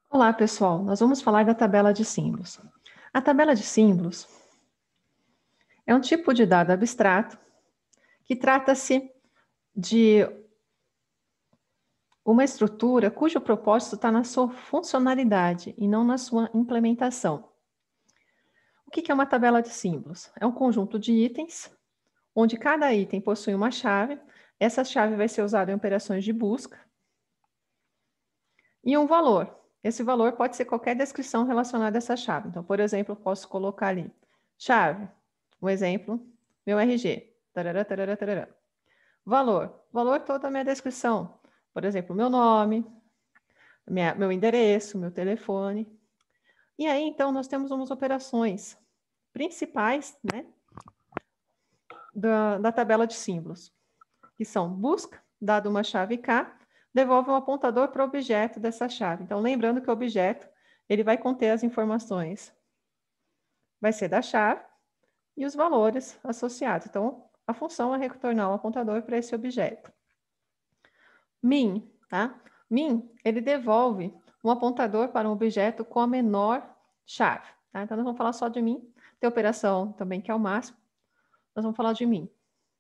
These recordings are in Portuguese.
Olá, pessoal. Nós vamos falar da tabela de símbolos. A tabela de símbolos é um tipo de dado abstrato que trata-se de uma estrutura cujo propósito está na sua funcionalidade e não na sua implementação. O que é uma tabela de símbolos? É um conjunto de itens, onde cada item possui uma chave. Essa chave vai ser usada em operações de busca. E um valor. Esse valor pode ser qualquer descrição relacionada a essa chave. Então, por exemplo, eu posso colocar ali chave, um exemplo, meu RG, tarará, tarará, tarará. Valor, valor toda a minha descrição. Por exemplo, meu nome, meu endereço, meu telefone. E aí, então, nós temos umas operações principais, né, da tabela de símbolos, que são busca, dado uma chave K, devolve um apontador para o objeto dessa chave. Então, lembrando que o objeto, ele vai conter as informações, vai ser da chave e os valores associados. Então, a função é retornar um apontador para esse objeto. Min, tá? Min, ele devolve um apontador para um objeto com a menor chave, tá? Então, nós vamos falar só de min. Tem operação também que é o máximo. Nós vamos falar de min,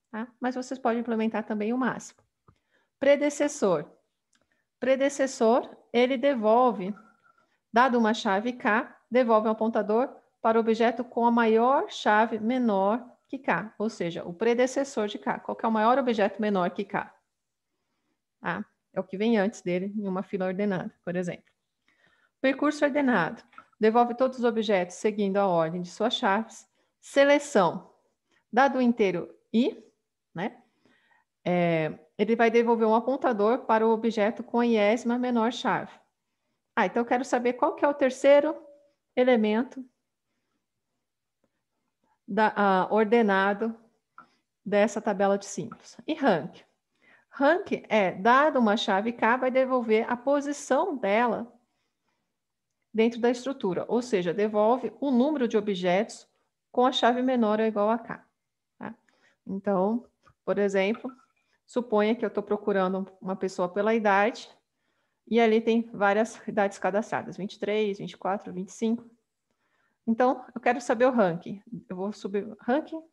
tá? Mas vocês podem implementar também o máximo. Predecessor. Predecessor, ele devolve, dado uma chave K, devolve um apontador para o objeto com a maior chave menor que K, ou seja, o predecessor de K. Qual que é o maior objeto menor que K? Ah, é o que vem antes dele em uma fila ordenada, por exemplo. Percurso ordenado. Devolve todos os objetos seguindo a ordem de suas chaves. Seleção. Dado o inteiro I, né? Ele vai devolver um apontador para o objeto com a iésima menor chave. Ah, então eu quero saber qual que é o terceiro elemento ordenado dessa tabela de símbolos. E rank. Rank é, dado uma chave K, vai devolver a posição dela dentro da estrutura, ou seja, devolve o número de objetos com a chave menor ou igual a K. Tá? Então, por exemplo, suponha que eu estou procurando uma pessoa pela idade, e ali tem várias idades cadastradas, 23, 24, 25. Então, eu quero saber o ranking. Eu vou subir o ranking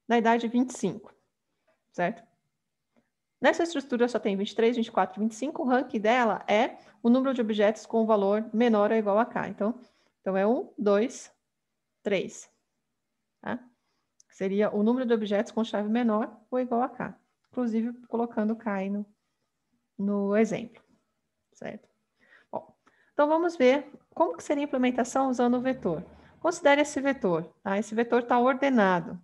da idade 25, certo? Nessa estrutura só tem 23, 24, 25. O ranking dela é o número de objetos com valor menor ou igual a K. Então é 1, 2, 3. Tá? Seria o número de objetos com chave menor ou igual a K. Inclusive, colocando K aí no exemplo. Certo? Bom, então vamos ver como que seria a implementação usando o vetor. Considere esse vetor. Tá? Esse vetor está ordenado.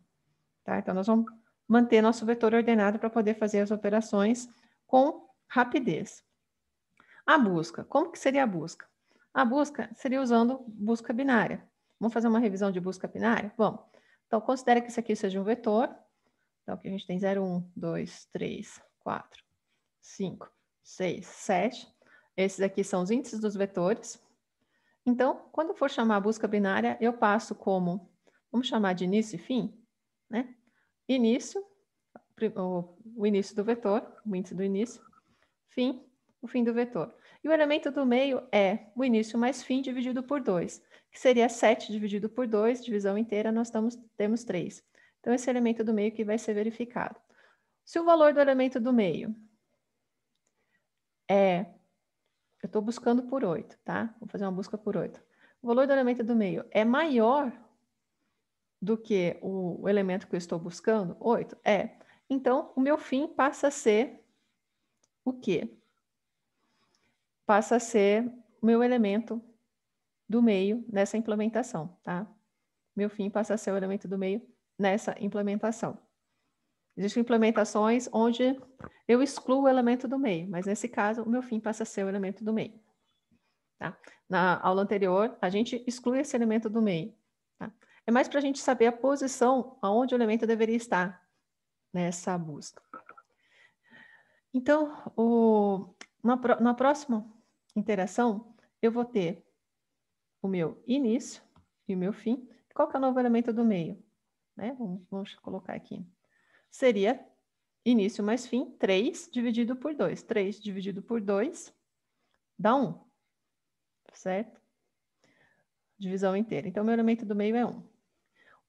Tá? Então, nós vamos manter nosso vetor ordenado para poder fazer as operações com rapidez. A busca. Como que seria a busca? A busca seria usando busca binária. Vamos fazer uma revisão de busca binária? Vamos. Então, considere que isso aqui seja um vetor. Então, aqui a gente tem 0, 1, 2, 3, 4, 5, 6, 7. Esses aqui são os índices dos vetores. Então, quando for chamar a busca binária, eu passo como, vamos chamar de início e fim, né? Início, o início do vetor, o índice do início, fim, o fim do vetor. E o elemento do meio é o início mais fim dividido por 2, que seria 7 dividido por 2, divisão inteira, nós temos 3. Então, esse elemento do meio que vai ser verificado. Se o valor do elemento do meio eu estou buscando por 8, tá? Vou fazer uma busca por 8. O valor do elemento do meio é maior do que o elemento que eu estou buscando? 8? É. Então, o meu fim passa a ser o quê? Passa a ser o meu elemento do meio nessa implementação, tá? Meu fim passa a ser o elemento do meio nessa implementação. Existem implementações onde eu excluo o elemento do meio, mas nesse caso, o meu fim passa a ser o elemento do meio. Tá? Na aula anterior, a gente exclui esse elemento do meio. Tá? É mais para a gente saber a posição aonde o elemento deveria estar nessa busca. Então, na próxima interação, eu vou ter o meu início e o meu fim. Qual que é o novo elemento do meio? Né? Vamos colocar aqui. Seria início mais fim, 3 dividido por 2. 3 dividido por 2 dá 1. certo? Divisão inteira. Então, meu elemento do meio é 1.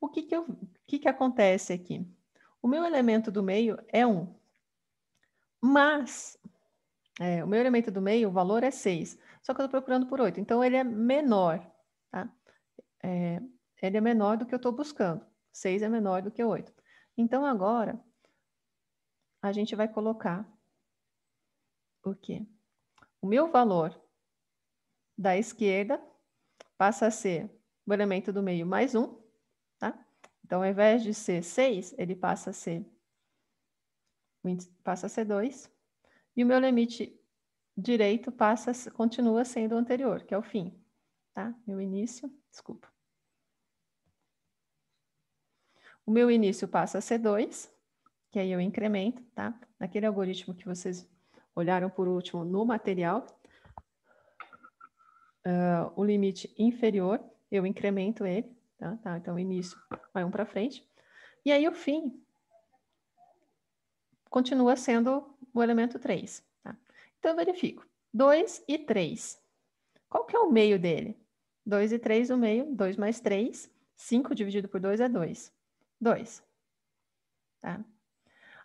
O que acontece aqui? O meu elemento do meio é 1. Mas, o meu elemento do meio, o valor é 6. Só que eu estou procurando por 8. Então, ele é menor, tá? Ele é menor do que eu estou buscando. 6 é menor do que 8. Então, agora, a gente vai colocar o quê? O meu valor da esquerda passa a ser o elemento do meio mais 1, tá? Então, ao invés de ser 6, ele passa a ser 2. E o meu limite direito continua sendo o anterior, que é o fim, tá? Meu início, desculpa. O meu início passa a ser 2, que aí eu incremento, tá? Naquele algoritmo que vocês olharam por último no material, o limite inferior, eu incremento ele, tá? Então, o início vai 1 para frente. E aí, o fim continua sendo o elemento 3, tá? Então, eu verifico. 2 e 3. Qual que é o meio dele? 2 e 3, o meio. 2 mais 3. 5 dividido por 2 é 2. 2. Tá?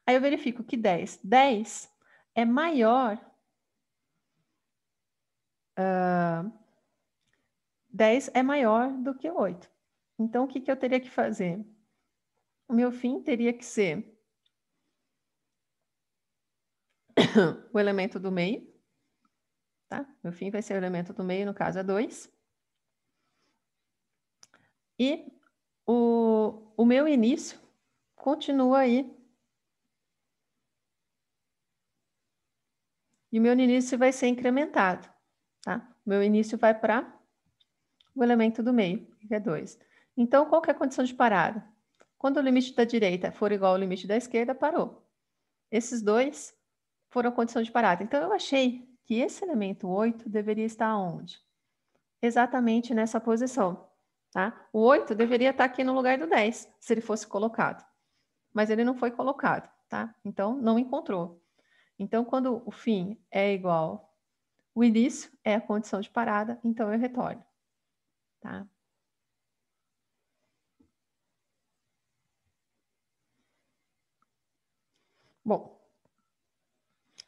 Aí eu verifico que 10. 10 é maior... 10 é maior do que 8. Então, o que eu teria que fazer? O meu fim teria que ser o elemento do meio, tá? Meu fim vai ser o elemento do meio, no caso é 2. E o meu início continua aí. E o meu início vai ser incrementado, tá? Meu início vai para o elemento do meio, que é 2. Então, qual que é a condição de parada? Quando o limite da direita for igual ao limite da esquerda, parou. Esses dois foram a condição de parada. Então, eu achei que esse elemento 8 deveria estar onde? Exatamente nessa posição, tá? O 8 deveria estar aqui no lugar do 10, se ele fosse colocado. Mas ele não foi colocado, tá? Então, não encontrou. Então, quando o fim é igual, o início é a condição de parada, então eu retorno, tá? Bom,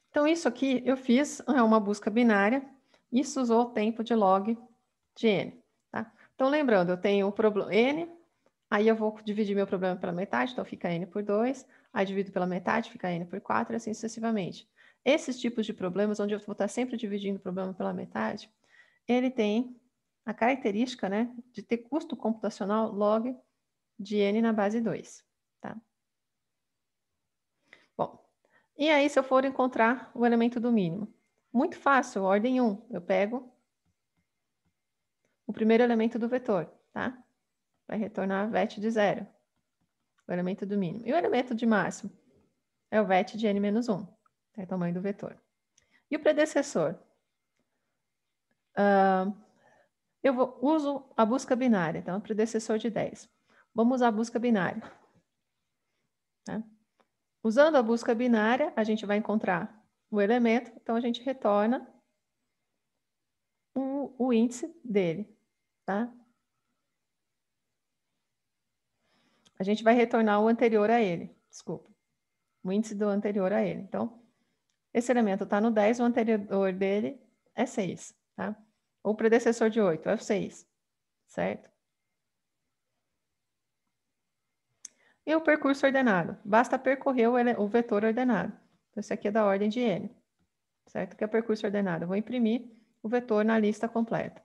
então isso aqui eu fiz uma busca binária, isso usou o tempo de log de n, tá? Então, lembrando, eu tenho o problema n, aí eu vou dividir meu problema pela metade, então fica n por 2, aí divido pela metade, fica n por 4, e assim sucessivamente. Esses tipos de problemas, onde eu vou estar sempre dividindo o problema pela metade, ele tem a característica, né, de ter custo computacional log de n na base 2, tá? Bom, e aí se eu for encontrar o elemento do mínimo? Muito fácil, ordem 1, eu pego o primeiro elemento do vetor, tá? Vai retornar vet de 0, o elemento do mínimo. E o elemento de máximo é o vet de n-1, é o tamanho do vetor. E o predecessor? Eu uso a busca binária, então, o predecessor de 10. Vamos usar a busca binária. Tá? Usando a busca binária, a gente vai encontrar o elemento, então a gente retorna o índice dele, tá? A gente vai retornar o anterior a ele, desculpa. O índice do anterior a ele. Então, esse elemento está no 10, o anterior dele é 6, tá? O predecessor de 8 é o 6, certo? E o percurso ordenado? Basta percorrer o vetor ordenado. Então, esse aqui é da ordem de n, certo? Que é o percurso ordenado. Eu vou imprimir o vetor na lista completa.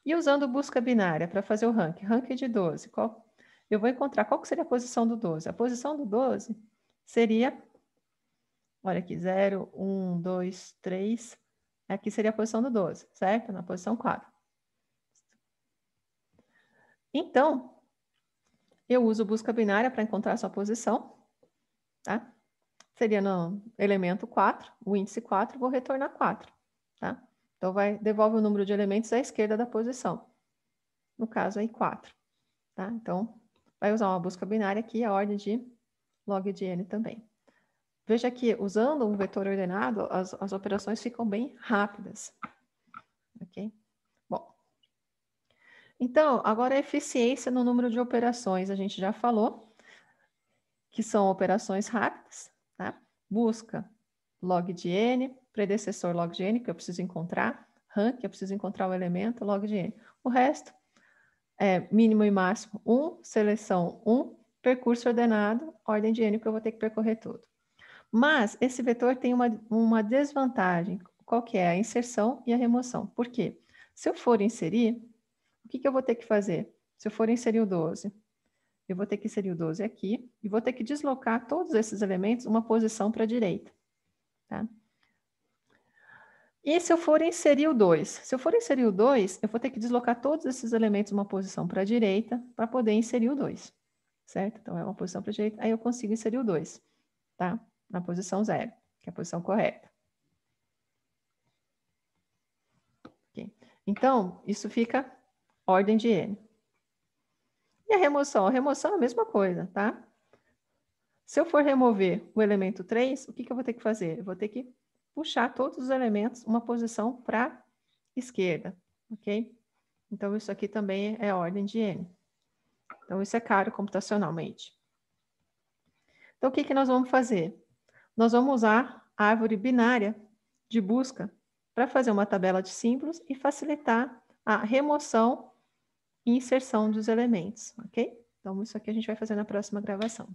E usando busca binária para fazer o rank de 12, eu vou encontrar qual que seria a posição do 12. A posição do 12 seria, olha aqui, 0, 1, 2, 3. Aqui seria a posição do 12, certo? Na posição 4. Então, eu uso busca binária para encontrar a sua posição, tá? Seria no elemento 4, o índice 4, vou retornar 4, tá? Então, devolve o número de elementos à esquerda da posição. No caso, aí, 4, tá? Então, vai usar uma busca binária aqui, a ordem de log de n também. Veja que, usando um vetor ordenado, as operações ficam bem rápidas. Ok? Bom, Então, agora a eficiência no número de operações, a gente já falou, que são operações rápidas, tá? Busca log de n, predecessor log de n, que eu preciso encontrar, rank, eu preciso encontrar o elemento, log de n. O resto é mínimo e máximo 1, seleção 1, percurso ordenado, ordem de n, que eu vou ter que percorrer tudo. Mas esse vetor tem uma desvantagem. Qual que é? A inserção e a remoção. Por quê? Se eu for inserir, o que eu vou ter que fazer? Se eu for inserir o 12, eu vou ter que inserir o 12 aqui e vou ter que deslocar todos esses elementos uma posição para a direita. Tá? E se eu for inserir o 2? Se eu for inserir o 2, eu vou ter que deslocar todos esses elementos uma posição para a direita para poder inserir o 2. Certo? Então, é uma posição para a direita, aí eu consigo inserir o 2. Tá? Na posição 0, que é a posição correta. Okay. Então, isso fica ordem de n. E a remoção? A remoção é a mesma coisa, tá? Se eu for remover o elemento 3, o que eu vou ter que fazer? Eu vou ter que puxar todos os elementos uma posição para a esquerda, ok? Então, isso aqui também é ordem de n. Então, isso é caro computacionalmente. Então, o que nós vamos fazer? Nós vamos usar a árvore binária de busca para fazer uma tabela de símbolos e facilitar a remoção e inserção dos elementos, ok? Então, isso aqui a gente vai fazer na próxima gravação.